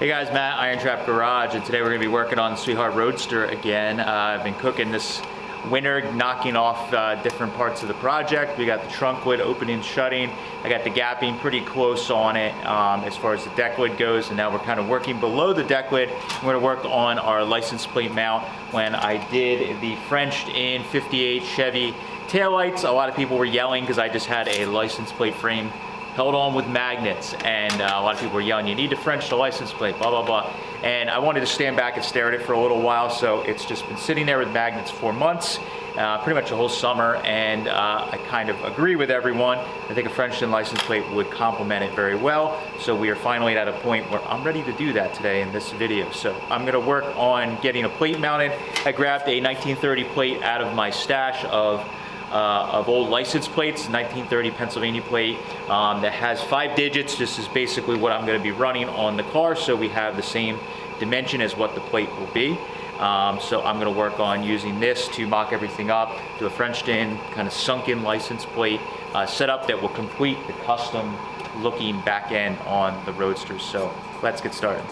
Hey guys, Matt, IronTrap Garage, and today we're going to be working on the Sweetheart Roadster again. I've been cooking this winter, knocking off different parts of the project. We got the trunk lid opening and shutting. I got the gapping pretty close on it as far as the deck lid goes, and now we're kind of working below the deck lid. We're going to work on our license plate mount. When I did the Frenched in 58 Chevy taillights, a lot of people were yelling because I just had a license plate frame held on with magnets, and a lot of people were yelling, you need to French the license plate, blah, blah, blah. And I wanted to stand back and stare at it for a little while, so it's just been sitting there with magnets for months, pretty much the whole summer, and I kind of agree with everyone. I think a Frenched in license plate would complement it very well, so we are finally at a point where I'm ready to do that today in this video. So I'm gonna work on getting a plate mounted. I grabbed a 1930 plate out of my stash of old license plates, 1930 Pennsylvania plate that has 5 digits. This is basically what I'm going to be running on the car, so we have the same dimension as what the plate will be. So I'm going to work on using this to mock everything up, do a Frenched in, kind of sunken license plate setup that will complete the custom looking back end on the Roadster. So let's get started.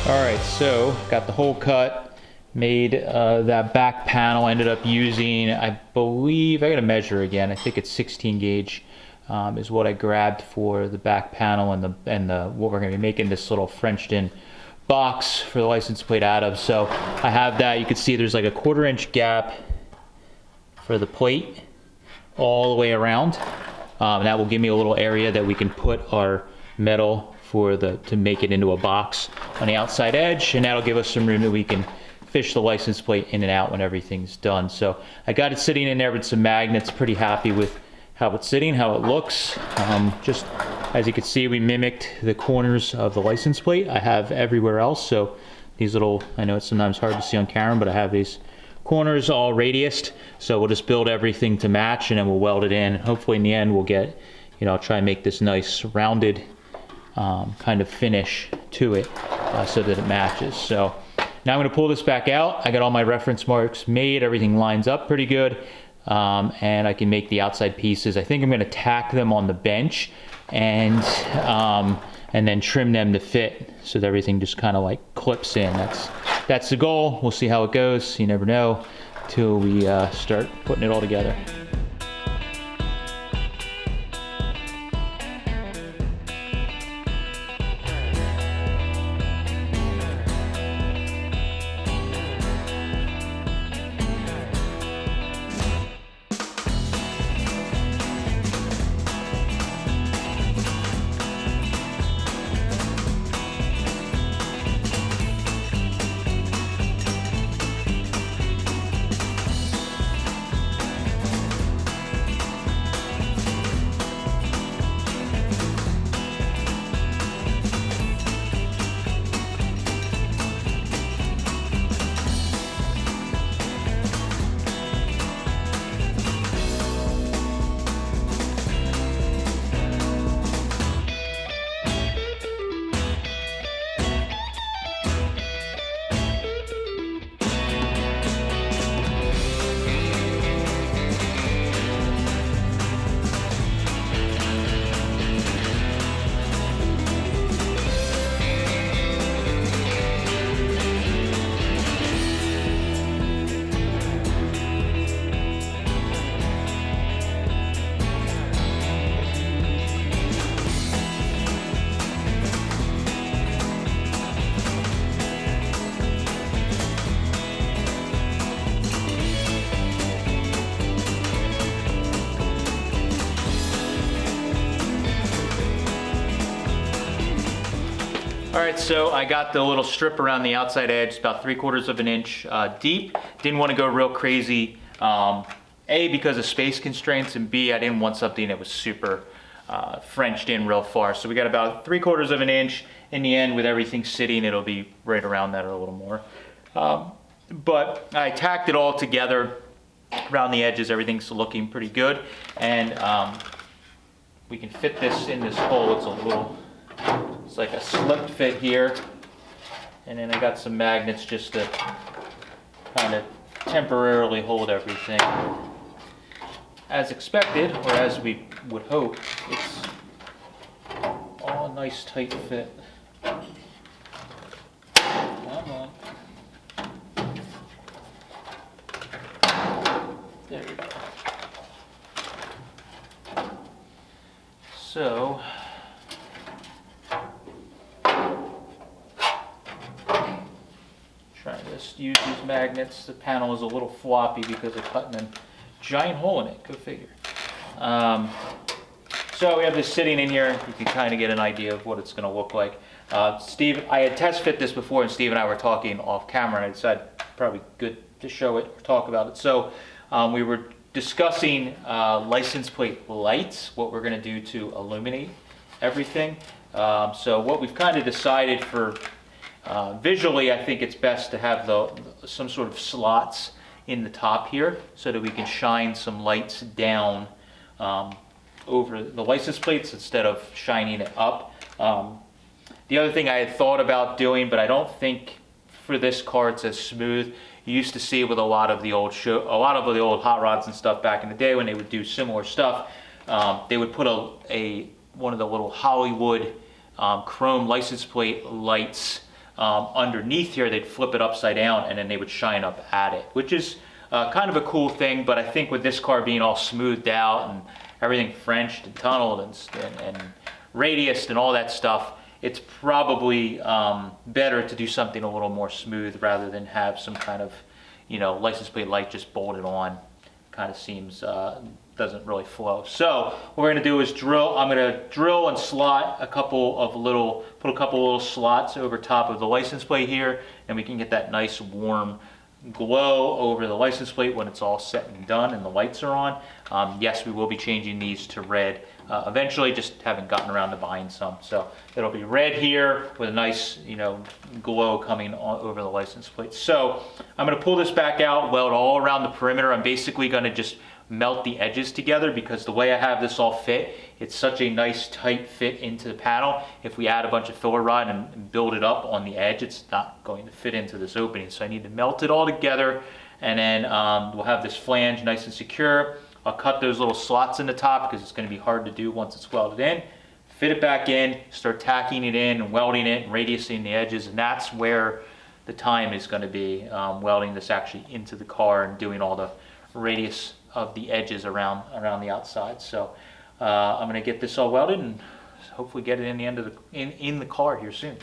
Alright, so got the hole cut, made that back panel, ended up using, I believe, I gotta measure again, I think it's 16 gauge is what I grabbed for the back panel and the what we're gonna be making this little Frenched in box for the license plate out of. So I have that. You can see there's like a 1/4 inch gap for the plate all the way around. That will give me a little area that we can put our metal to make it into a box on the outside edge, and that'll give us some room that we can fish the license plate in and out when everything's done. So I got it sitting in there with some magnets. Pretty happy with how it's sitting, how it looks. Just as you can see, we mimicked the corners of the license plate I have everywhere else. So these little, I know it's sometimes hard to see on camera, but I have these corners all radiused. So we'll just build everything to match, and then we'll weld it in. Hopefully in the end we'll get, I'll try and make this nice rounded kind of finish to it so that it matches. So now I'm going to pull this back out. I got all my reference marks made. Everything lines up pretty good. And I can make the outside pieces. I think I'm going to tack them on the bench and then trim them to fit so that everything just kind of like clips in. That's the goal. We'll see how it goes. You never know till we start putting it all together. All right, so I got the little strip around the outside edge, about 3/4 of an inch deep. Didn't want to go real crazy, A, because of space constraints, and B, I didn't want something that was super Frenched in real far. So we got about 3/4 of an inch. In the end, with everything sitting, it'll be right around that or a little more. But I tacked it all together around the edges. Everything's looking pretty good. And we can fit this in this hole. It's like a slip fit here, and then I got some magnets just to kind of temporarily hold everything. As expected, or as we would hope, it's all a nice tight fit. Come on. There we go. So, trying to just use these magnets. The panel is a little floppy because of cutting a giant hole in it. Go figure. So we have this sitting in here. You can kind of get an idea of what it's going to look like. Steve, I had test fit this before, and Steve and I were talking off camera, and I decided probably good to show it or talk about it. So we were discussing license plate lights, what we're going to do to illuminate everything. So what we've kind of decided for visually, I think it's best to have some sort of slots in the top here so that we can shine some lights down over the license plates instead of shining it up. The other thing I had thought about doing, but I don't think for this car it's as smooth. You used to see with a lot of the old hot rods and stuff back in the day when they would do similar stuff. They would put one of the little Hollywood chrome license plate lights underneath here. They'd flip it upside down and then they would shine up at it, which is kind of a cool thing. But I think with this car being all smoothed out and everything Frenched and tunneled and radiused and all that stuff, it's probably better to do something a little more smooth rather than have some kind of, license plate light just bolted on. kind of seems, doesn't really flow. So what we're gonna do is drill. I'm gonna drill and slot put a couple of little slots over top of the license plate here, and we can get that nice warm glow over the license plate when it's all set and done and the lights are on. Yes, we will be changing these to red eventually, just haven't gotten around to buying some. So it'll be red here with a nice, glow coming over the license plate. So I'm gonna pull this back out, weld all around the perimeter. I'm basically gonna just melt the edges together because the way I have this all fit, it's such a nice tight fit into the panel. If we add a bunch of filler rod and build it up on the edge, it's not going to fit into this opening. So I need to melt it all together, and then we'll have this flange nice and secure. I'll cut those little slots in the top because it's going to be hard to do once it's welded in. Fit it back in, start tacking it in and welding it and radiusing the edges, and that's where the time is going to be, welding this actually into the car and doing all the radius of the edges around the outside. So I'm going to get this all welded and hopefully get it in the end of in the car here soon.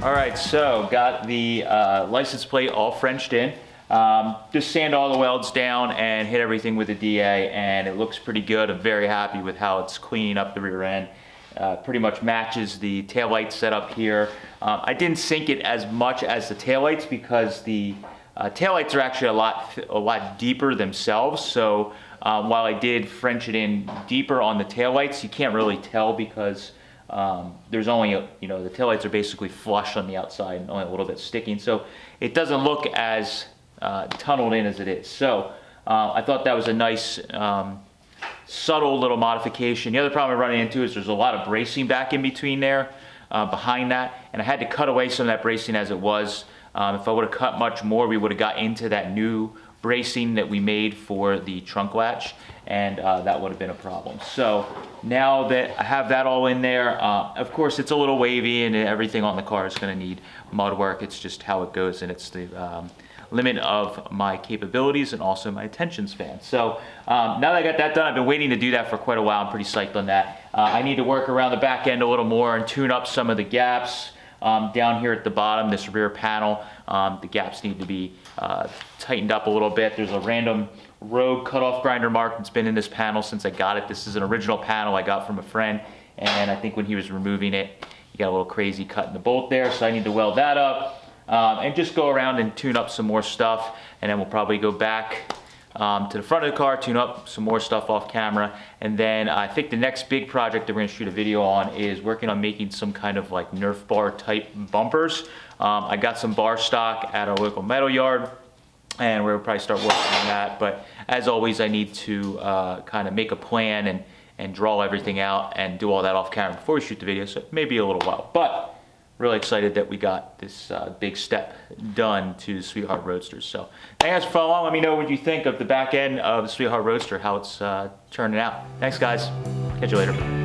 All right, so got the license plate all Frenched in. Just sand all the welds down and hit everything with a DA, and it looks pretty good. I'm very happy with how it's cleaning up the rear end. Pretty much matches the taillight setup here. I didn't sink it as much as the taillights because the taillights are actually a lot deeper themselves. So while I did French it in deeper on the taillights, you can't really tell because there's only, the taillights are basically flush on the outside and only a little bit sticking. So it doesn't look as tunneled in as it is. So I thought that was a nice subtle little modification. The other problem I'm running into is there's a lot of bracing back in between there, behind that, and I had to cut away some of that bracing as it was. If I would have cut much more, we would have got into that new bracing that we made for the trunk latch, and that would have been a problem. So now that I have that all in there, of course it's a little wavy and everything on the car is going to need mud work. It's just how it goes, and it's the limit of my capabilities and also my attention span. So now that I got that done, I've been waiting to do that for quite a while. I'm pretty psyched on that. I need to work around the back end a little more and tune up some of the gaps down here at the bottom, this rear panel. The gaps need to be tightened up a little bit. There's a random rogue cutoff grinder mark that's been in this panel since I got it. This is an original panel I got from a friend, and I think when he was removing it, he got a little crazy cut in the bolt there, so I need to weld that up. And just go around and tune up some more stuff, and then we'll probably go back to the front of the car, tune up some more stuff off camera, and then I think the next big project that we're going to shoot a video on is working on making some kind of like Nerf bar type bumpers. I got some bar stock at our local metal yard, and we'll probably start working on that, but as always I need to kind of make a plan and draw everything out and do all that off camera before we shoot the video, so it may be a little while, but really excited that we got this big step done to the Sweetheart Roadster. So thanks for following. Let me know what you think of the back end of the Sweetheart Roadster, how it's turning out. Thanks guys. Catch you later.